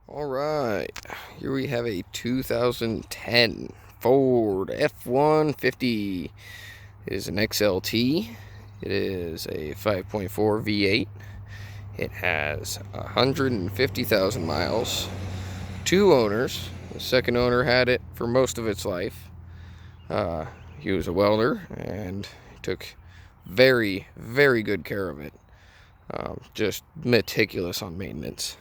All right, here we have a 2010 Ford F-150. It is an XLT. It is a 5.4 V8. It has 150,000 miles. Two owners. The second owner had it for most of its life. He was a welder and took very, very good care of it. Just meticulous on maintenance.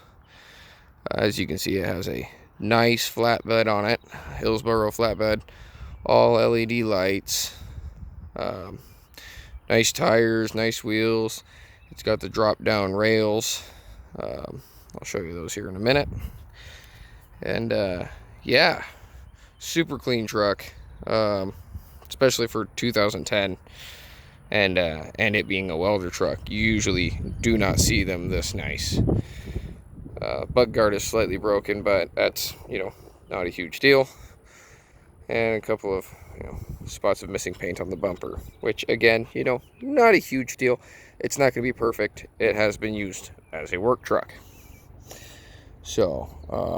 As you can see, it has a nice flatbed on it, Hillsboro flatbed, all LED lights, nice tires, nice wheels. It's got the drop down rails. I'll show you those here in a minute. And yeah, super clean truck, especially for 2010. And it being a welder truck, you usually do not see them this nice. Bug guard is slightly broken, but that's, not a huge deal. And a couple of, spots of missing paint on the bumper, which again, not a huge deal. It's not going to be perfect. It has been used as a work truck. So,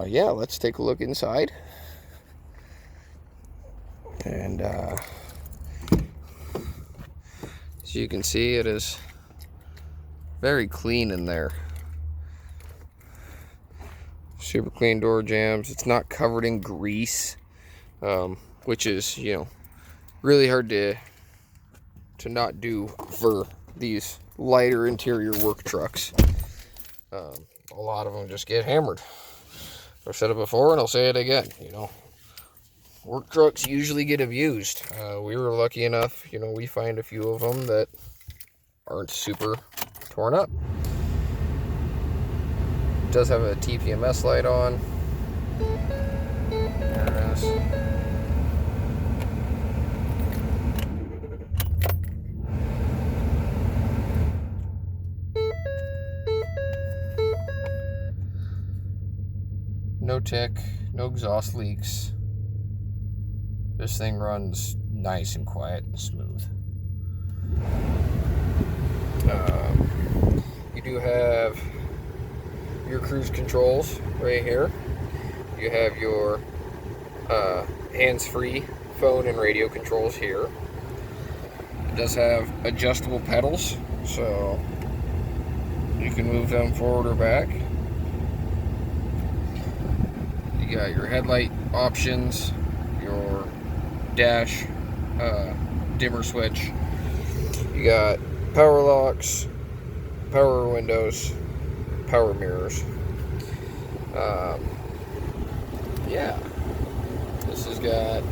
yeah, let's take a look inside. And as you can see, it is very clean in there. Super clean door jambs. It's not covered in grease, which is, really hard to not do for these lighter interior work trucks. A lot of them just get hammered. I've said it before and I'll say it again, work trucks usually get abused. We were lucky enough, we find a few of them that aren't super torn up. It does have a TPMS light on. There it is. No tick, no exhaust leaks. This thing runs nice and quiet and smooth. You do have your cruise controls right here. You have your hands-free phone and radio controls here. It does have adjustable pedals, so you can move them forward or back. You got your headlight options, your dash dimmer switch. You got power locks, power windows, power mirrors. Yeah, this has got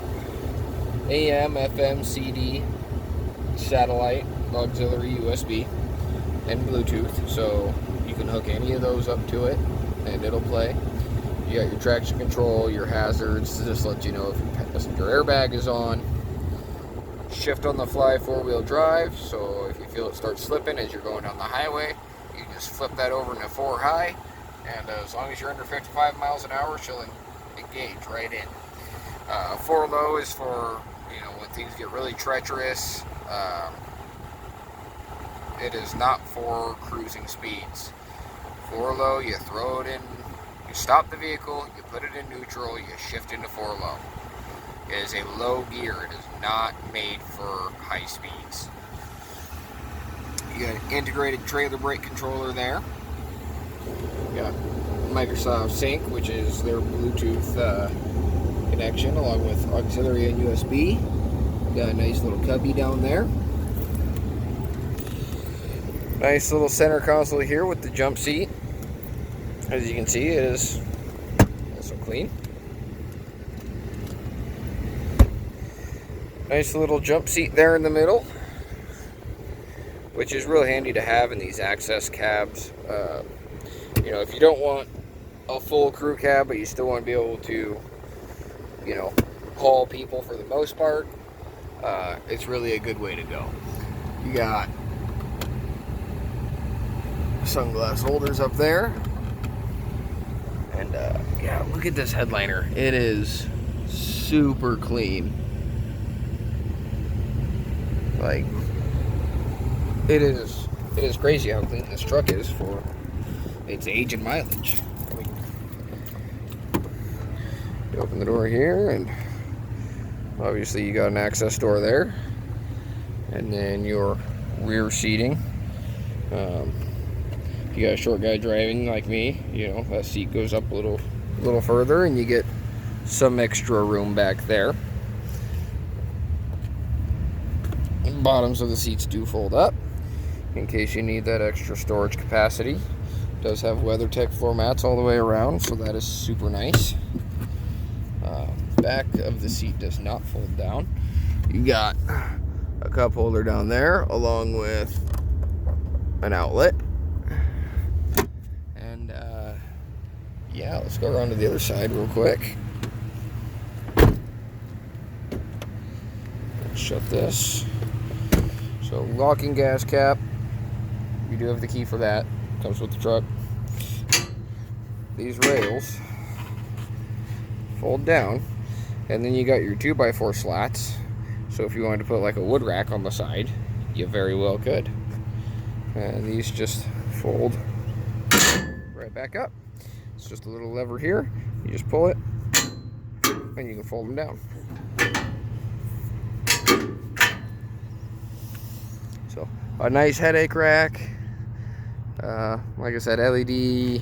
AM, FM, CD, satellite, auxiliary USB, and Bluetooth, so you can hook any of those up to it and it'll play. You got your traction control, your hazards, to just let you know if your airbag is on. Shift on the fly 4-wheel drive, so if you feel it start slipping as you're going down the highway, you can just flip that over into 4 high, and as long as you're under 55 miles an hour, she'll engage right in. 4 low is for, when things get really treacherous. It is not for cruising speeds. 4 low, you throw it in, you stop the vehicle, you put it in neutral, you shift into 4 low. It is a low gear. It is not made for high speeds. You got an integrated trailer brake controller there. You got Microsoft Sync, which is their Bluetooth connection, along with auxiliary and USB. You got a nice little cubby down there. Nice little center console here with the jump seat. As you can see, it is also clean. Nice little jump seat there in the middle, which is real handy to have in these access cabs. If you don't want a full crew cab, but you still want to be able to, haul people for the most part, it's really a good way to go. You got sunglass holders up there. And yeah, look at this headliner. It is super clean. Like, it is crazy how clean this truck is for its age and mileage. I mean, You open the door here, and obviously you got an access door there. And then your rear seating. If you got a short guy driving like me, you know, that seat goes up a little further, and you get some extra room back there. The bottoms of the seats do fold up in case you need that extra storage capacity. It does have WeatherTech floor mats all the way around, so that is super nice. Back of the seat does not fold down. You got a cup holder down there along with an outlet. And yeah, let's go around to the other side real quick. Shut this. So locking gas cap. You do have the key for that. Comes with the truck. These rails fold down, and then you got your 2x4 slats. So if you wanted to put like a wood rack on the side, you very well could. And these just fold right back up. It's just a little lever here. You just pull it, and you can fold them down. So a nice headache rack. Like I said, LED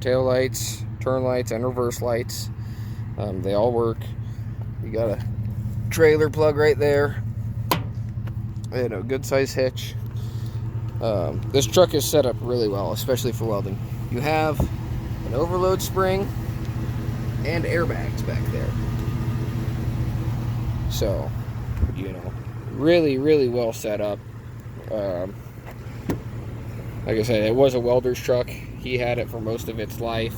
tail lights, turn lights, and reverse lights. They all work. You got a trailer plug right there, and a good size hitch. This truck is set up really well, especially for welding. You have an overload spring and airbags back there. So, you know, really, really well set up. Like I said, it was a welder's truck. He had it for most of its life,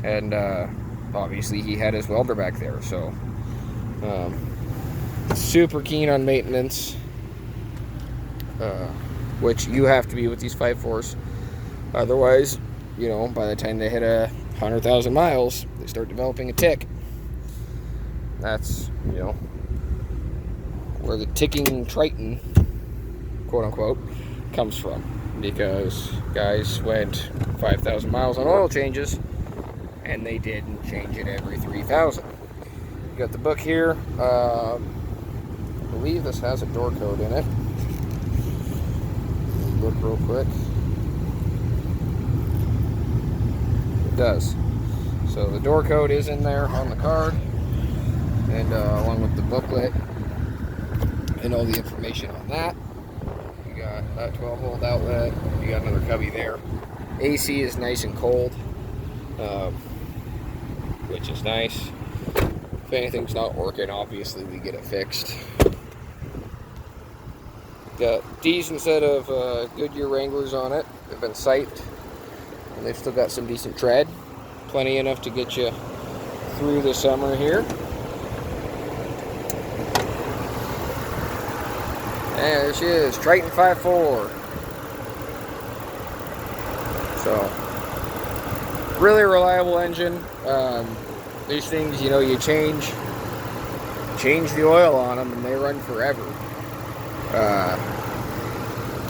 and obviously he had his welder back there. So, super keen on maintenance, which you have to be with these 5.4s. Otherwise, you know, by the time they hit 100,000 miles, they start developing a tick. That's, you know, where the ticking Triton, quote unquote, comes from. Because guys went 5,000 miles on oil changes, and they didn't change it every 3,000. You got the book here. I believe this has a door code in it. Look real quick. It does. So the door code is in there on the card, and along with the booklet and all the information on that. You got that 12-volt outlet. You got another cubby there. AC is nice and cold, which is nice. If anything's not working, obviously we get it fixed. Got decent set of Goodyear Wranglers on it. They've been siped, and they've still got some decent tread. Plenty enough to get you through the summer here. And there she is, Triton 5.4. So, really reliable engine. These things, you know, you change the oil on them, and they run forever.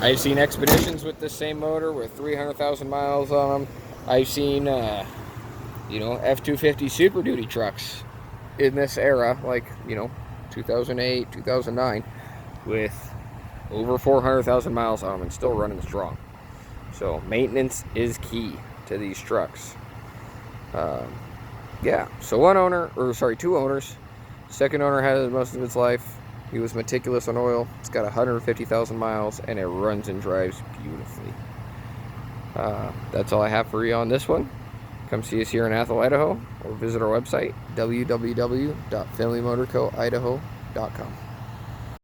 I've seen Expeditions with this same motor with 300,000 miles on them. I've seen, you know, F-150 Super Duty trucks in this era, like, you know, 2008, 2009, with over 400,000 miles on them and still running strong. So maintenance is key to these trucks. Yeah, so two owners. Second owner had it most of its life. He was meticulous on oil. It's got 150,000 miles, and it runs and drives beautifully. That's all I have for you on this one. Come see us here in Athol, Idaho, or visit our website, www.familymotorcoidaho.com.